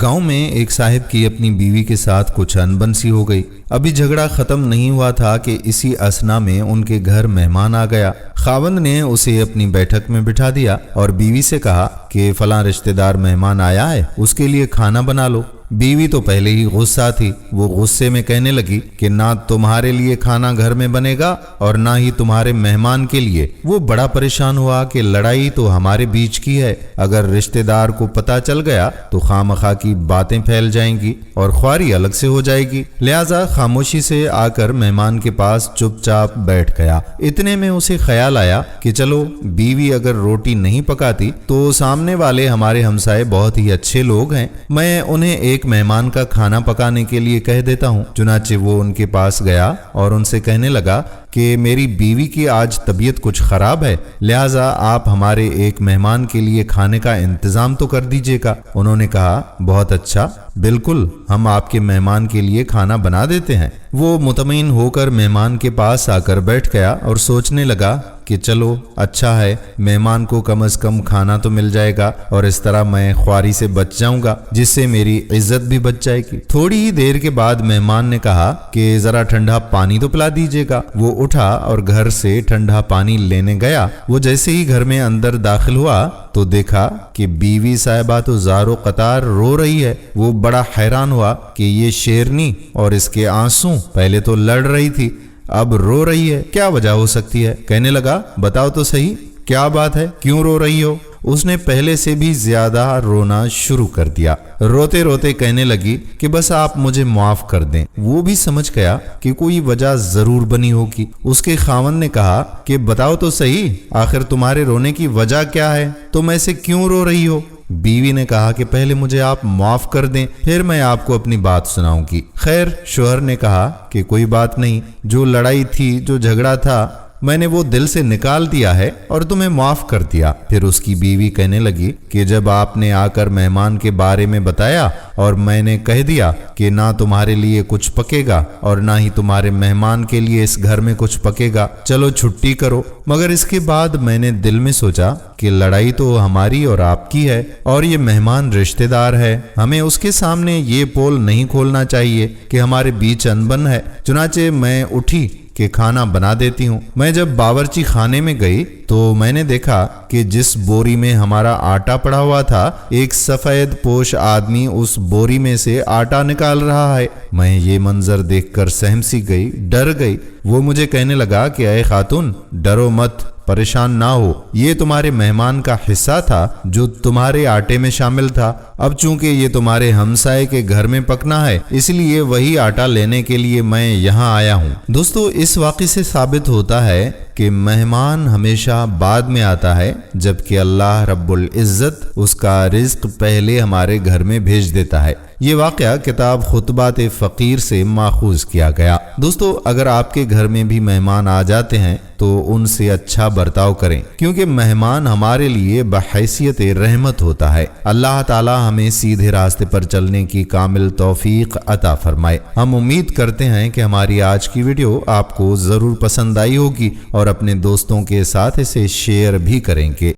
गांव में एक साहब की अपनी बीवी के साथ कुछ अनबन सी हो गई। अभी झगड़ा खत्म नहीं हुआ था कि इसी असना में उनके घर मेहमान आ गया। खावंद ने उसे अपनी बैठक में बिठा दिया और बीवी से कहा कि फलां रिश्तेदार मेहमान आया है, उसके लिए खाना बना लो। बीवी तो पहले ही गुस्सा थी। वो गुस्से में कहने लगी कि ना तुम्हारे लिए खाना घर में बनेगा और ना ही तुम्हारे मेहमान के लिए। वो बड़ा परेशान हुआ कि लड़ाई तो हमारे बीच की है, अगर रिश्तेदार को पता चल गया तो खामखा की बातें फैल जाएंगी और ख्वारी अलग से हो जाएगी। लिहाजा खामोशी से आकर मेहमान के पास चुपचाप बैठ गया। इतने में उसे ख्याल आया कि चलो बीवी अगर रोटी नहीं पकाती तो सामने वाले हमारे हमसाए बहुत ही अच्छे लोग हैं, मैं उन्हें एक मेहमान का खाना पकाने के लिए कह देता हूँ। चुनाचे वो उनके पास गया और उनसे कहने लगा कि मेरी बीवी की आज तबीयत कुछ खराब है, लिहाजा आप हमारे एक मेहमान के लिए खाने का इंतजाम तो कर दीजिएगा। उन्होंने कहा बहुत अच्छा, बिल्कुल, हम आपके मेहमान के लिए खाना बना देते हैं। वो मुतमईन होकर मेहमान के पास आकर बैठ गया और सोचने लगा कि चलो अच्छा है, मेहमान को कम से कम खाना तो मिल जाएगा और इस तरह मैं ख्वारी से बच जाऊंगा, जिससे मेरी इज्जत भी बच जाएगी। थोड़ी ही देर के बाद मेहमान ने कहा कि जरा ठंडा पानी तो पिला दीजिएगा। वो उठा और घर से ठंडा पानी लेने गया। वो जैसे ही घर में अंदर दाखिल हुआ तो देखा कि बीवी साहिबा तो ज़ारो कतार रो रही है। वो बड़ा हैरान हुआ कि ये शेरनी और इसके आंसू, पहले तो लड़ रही थी अब रो रही है, क्या वजह हो सकती है। कहने लगा बताओ तो सही, क्या बात है, क्यों रो रही हो। उसने पहले से भी ज्यादा रोना शुरू कर दिया। रोते रोते कहने लगी कि बस आप मुझे माफ कर दें। वो भी समझ गया कि कोई वजह जरूर बनी होगी। उसके खावंद ने कहा कि बताओ तो सही, आखिर तुम्हारे रोने की वजह क्या है, तुम ऐसे क्यों रो रही हो। बीवी ने कहा कि पहले मुझे आप माफ कर दें, फिर मैं आपको अपनी बात सुनाऊंगी। खैर, शोहर ने कहा कि कोई बात नहीं, जो लड़ाई थी, जो झगड़ा था, मैंने वो दिल से निकाल दिया है और तुम्हें माफ कर दिया। फिर उसकी बीवी कहने लगी कि जब आपने आकर मेहमान के बारे में बताया और मैंने कह दिया कि ना तुम्हारे लिए कुछ पकेगा और ना ही तुम्हारे मेहमान के लिए इस घर में कुछ पकेगा, चलो छुट्टी करो। मगर इसके बाद मैंने दिल में सोचा कि लड़ाई तो हमारी और आपकी है और ये मेहमान रिश्तेदार है, हमें उसके सामने ये पोल नहीं खोलना चाहिए कि हमारे बीच अनबन है। चुनाचे मैं उठी कि खाना बना देती हूँ। मैं जब बावर्ची खाने में गई तो मैंने देखा कि जिस बोरी में हमारा आटा पड़ा हुआ था, एक सफेद पोश आदमी उस बोरी में से आटा निकाल रहा है। मैं ये मंजर देखकर सहम सी गई, डर गई। वो मुझे कहने लगा कि अय खातून, डरो मत, परेशान ना हो, ये तुम्हारे मेहमान का हिस्सा था जो तुम्हारे आटे में शामिल था। अब चूंकि ये तुम्हारे हमसाए के घर में पकना है, इसलिए वही आटा लेने के लिए मैं यहाँ आया हूँ। दोस्तों, इस वाक़े से साबित होता है कि मेहमान हमेशा बाद में आता है, जबकि अल्लाह रब्बुल इज़्ज़त उसका रिज़्क पहले हमारे घर में भेज देता है। ये वाक़या किताब खुतबात फ़कीर से माखूज किया गया। दोस्तों, अगर आपके घर में भी मेहमान आ जाते हैं तो उनसे अच्छा बर्ताव करें, क्योंकि मेहमान हमारे लिए बहैसियत रहमत होता है। अल्लाह ताला हमें सीधे रास्ते पर चलने की कामिल तौफीक अता फरमाए। हम उम्मीद करते हैं कि हमारी आज की वीडियो आपको ज़रूर पसंद आई होगी और अपने दोस्तों के साथ इसे शेयर भी करेंगे।